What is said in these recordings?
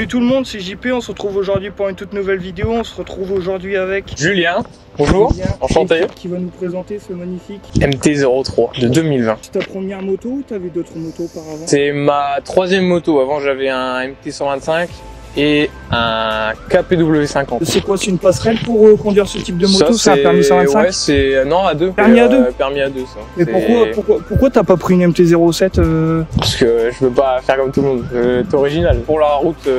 Salut tout le monde, c'est JP, on se retrouve aujourd'hui pour une toute nouvelle vidéo. On se retrouve aujourd'hui avec Julien. Bonjour, Julien, enchanté. qui va nous présenter ce magnifique MT-03 de 2020. C'est ta première moto ou t'avais d'autres motos auparavant? C'est ma troisième moto. Avant j'avais un MT-125 et un KPW50. C'est quoi, c'est une passerelle pour conduire ce type de moto? C'est un permis 125? Ouais, c'est non à deux. Permis à deux? Permis à deux ça. Mais pourquoi t'as pas pris une MT-07 Parce que je veux pas faire comme tout le monde. C'est original. Pour la route,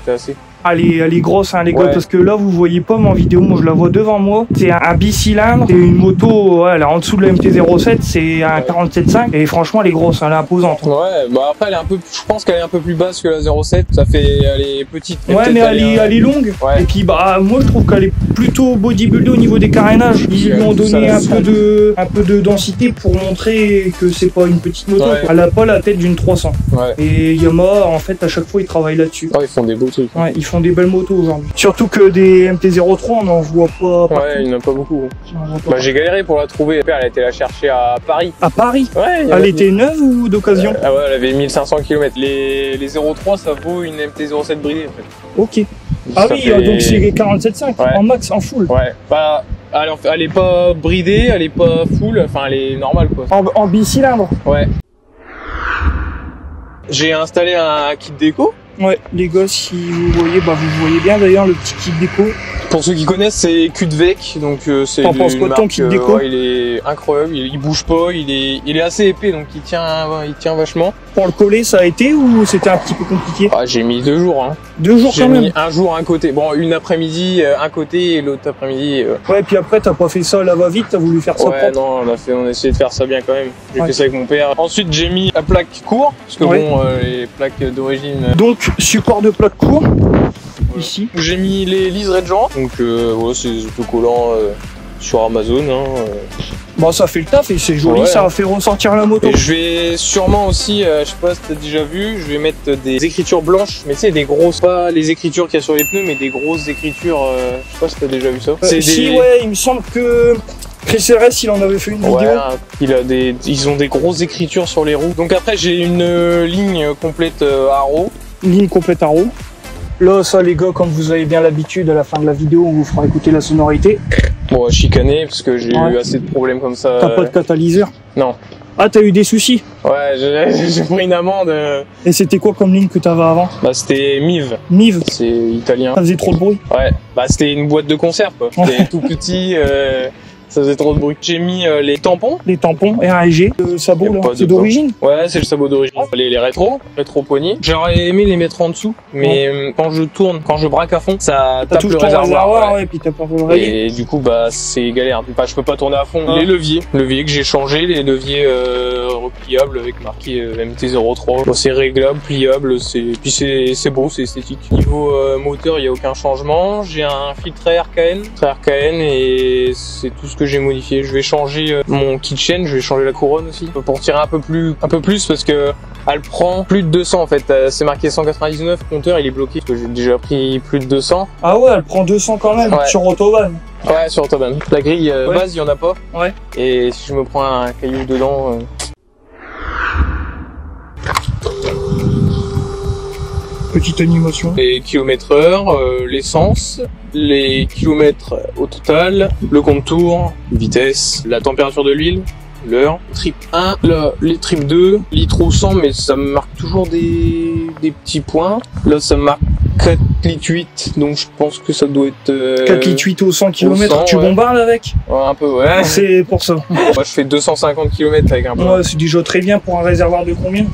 c'est assez. Elle est grosse hein, les gars, Ouais. parce que là vous voyez pas mais en vidéo, moi je la vois devant moi. C'est un bicylindre, c'est une moto, ouais, elle est en dessous de la MT-07, c'est un 47.5 et franchement elle est grosse, elle est imposante. Ouais, bah après elle est un peu, je pense qu'elle est un peu plus basse que la 07. Ça fait, elle est petite. Ouais, mais elle est longue. Ouais. Et puis bah moi je trouve qu'elle est plutôt bodybuildée au niveau des carénages. Ils lui ont donné un peu de densité pour montrer que c'est pas une petite moto. Ouais. Elle a pas la tête d'une 300. Ouais. Et Yamaha en fait à chaque fois ils travaillent là-dessus. Oh, ils font des beaux trucs. Ouais, ils font des belles motos aujourd'hui. Surtout que des MT-03 on n'en voit pas partout. Ouais, il n'y en a pas beaucoup. On en voit pas Bah, j'ai galéré pour la trouver. Elle a été la chercher à Paris. à Paris. Ouais, Elle était neuve ou d'occasion? Ah ouais, elle avait 1500 km. Les 03, ça vaut une MT-07 bridée en fait. Ok. Ah Ça oui, fait- donc c'est 47.5 Ouais. en max, en full. Ouais, bah, elle est pas bridée, elle est pas full, enfin elle est normale quoi. En bicylindre. Ouais. J'ai installé un kit déco. Ouais, les gars, si vous voyez, bah vous voyez bien d'ailleurs le petit kit déco. Pour ceux qui connaissent, c'est Cudvec, donc c'est T'en penses une quoi de ton marque, kit déco? ouais, il est incroyable, il bouge pas, il est assez épais, donc il tient vachement. Pour le coller, ça a été ou c'était un petit peu compliqué? Ah, j'ai mis 2 jours, hein. 2 jours J'ai quand même. mis un jour un côté, bon une après-midi un côté et l'autre après-midi. Ouais, puis après t'as pas fait ça à la va-vite, t'as voulu faire ça Ouais, propre. non, on a essayé de faire ça bien quand même. J'ai Ouais. fait ça avec mon père. Ensuite, j'ai mis la plaque court, parce que Ouais. bon, les plaques d'origine. Donc support de plaque court ici. J'ai mis les liserés de genre, donc ouais, c'est des autocollants sur Amazon. Hein, Bon, ça fait le taf et c'est joli, Ouais. ça a fait ressortir la moto. Et je vais sûrement aussi, je sais pas si t'as déjà vu, je vais mettre des écritures blanches, mais tu sais, des grosses, pas les écritures qu'il y a sur les pneus, mais des grosses écritures, je sais pas si t'as déjà vu ça. Si, ouais, il me semble que Chris RS il en avait fait une vidéo. Ouais, ils ont des grosses écritures sur les roues. Donc après, j'ai une ligne complète Haro. Ligne complète à roue. Là, ça les gars, comme vous avez bien l'habitude, à la fin de la vidéo, on vous fera écouter la sonorité. Bon, chicané, parce que j'ai Ouais. eu assez de problèmes comme ça. T'as pas de catalyseur? Non. Ah, t'as eu des soucis? Ouais, j'ai pris une amende. Et c'était quoi comme ligne que t'avais avant? Bah, c'était Miv. Miv? C'est italien. Ça faisait trop de bruit? Ouais. Bah, c'était une boîte de conserve, quoi. C'était tout petit, ça faisait trop de bruit. J'ai mis les tampons. Les tampons et un EG. Le sabot, Y a là, pas de c'est d'origine? Ouais, c'est le sabot d'origine. Les rétro poignées. J'aurais aimé les mettre en dessous, mais quand je tourne, quand je braque à fond, ça T'as tape tout le ton réservoir. ouais, et puis t'as pas le rayé. Et du coup, bah, c'est galère. Bah, je peux pas tourner à fond. Ah. Les leviers que j'ai changé, les leviers repliables avec marqué MT-03. Bon, c'est réglable, pliable, puis c'est beau, c'est esthétique. Niveau moteur, il y a aucun changement. J'ai un filtre à RKN, et c'est tout ce que j'ai modifié. Je vais changer mon kit chain, je vais changer la couronne aussi pour tirer un peu plus parce que elle prend plus de 200 en fait. C'est marqué 199, compteur il est bloqué parce que j'ai déjà pris plus de 200. Ah ouais, elle prend 200 quand même, Ouais. sur Autobahn. Ouais, sur Autobahn. La grille base, il y en a pas. Ouais. Et si je me prends un caillou dedans. Petite animation. Les kilomètres heure, l'essence, les kilomètres au total, le compte tour, vitesse, la température de l'huile, l'heure, trip 1, les trip 2, litres au 100, mais ça me marque toujours des petits points. Là, ça me marque 4 litres 8, donc je pense que ça doit être... 4 litres 8 au 100 km, 100, tu ouais. bombardes avec? Ouais, un peu, ouais. C'est pour ça. Moi, je fais 250 km avec un point. Ouais, c'est déjà très bien pour un réservoir de combien?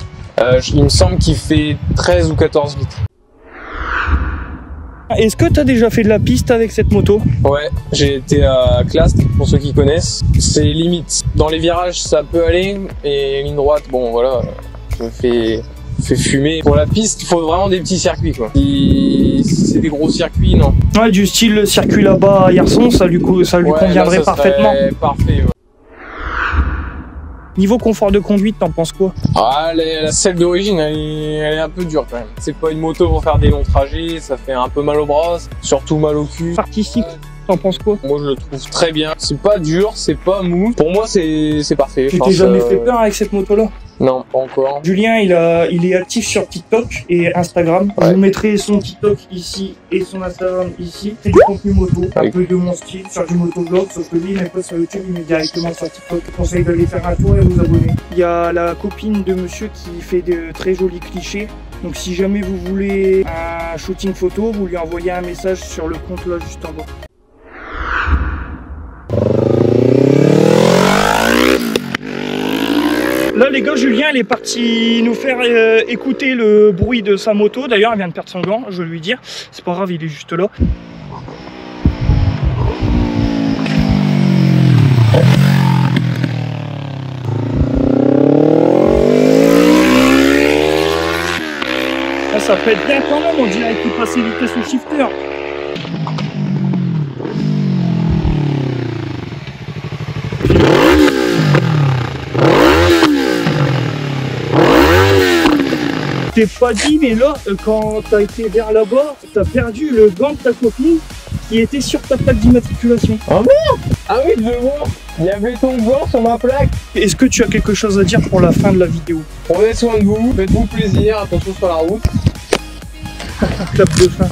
Il me semble qu'il fait 13 ou 14 litres. Est-ce que t'as déjà fait de la piste avec cette moto? Ouais, j'ai été à Clast, pour ceux qui connaissent. C'est limite. Dans les virages, ça peut aller, et ligne droite, bon voilà, je me fais fumer. Pour la piste, il faut vraiment des petits circuits, quoi. Si c'est des gros circuits, non. Ouais, du style le circuit là-bas à Yerson, ça lui Ouais, conviendrait là, ça parfaitement. serait parfait, ouais. Niveau confort de conduite, t'en penses quoi? Ah, celle d'origine, elle est un peu dure quand même. C'est pas une moto pour faire des longs trajets, ça fait un peu mal au bras, surtout mal au cul. Artistique. T'en penses quoi? Moi je le trouve très bien. C'est pas dur, c'est pas mou. Pour moi c'est parfait. Tu t'es jamais fait peur avec cette moto-là? Non, pas encore. Julien, il est actif sur TikTok et Instagram. Ouais. Je vous mettrai son TikTok ici et son Instagram ici. C'est du contenu moto, un peu de mon style, sur du motovlog, sauf que lui, il n'est pas sur YouTube, il met directement sur TikTok. Je vous conseille d'aller faire un tour et vous abonner. Il y a la copine de monsieur qui fait de très jolis clichés. Donc si jamais vous voulez un shooting photo, vous lui envoyez un message sur le compte là juste en bas. Là les gars, Julien il est parti nous faire écouter le bruit de sa moto. D'ailleurs il vient de perdre son gant, je vais lui dire. C'est pas grave, il est juste là. Là, ça pète bien quand même, on dirait qu'il passe vitesse au shifter. T'es pas dit, mais là, quand t'as été vers là-bas, t'as perdu le gant de ta copine qui était sur ta plaque d'immatriculation. Ah merde! Ah oui, je vois! Il y avait ton gant sur ma plaque! Est-ce que tu as quelque chose à dire pour la fin de la vidéo? Prenez soin de vous, faites-vous plaisir, attention sur la route. Clap de fin.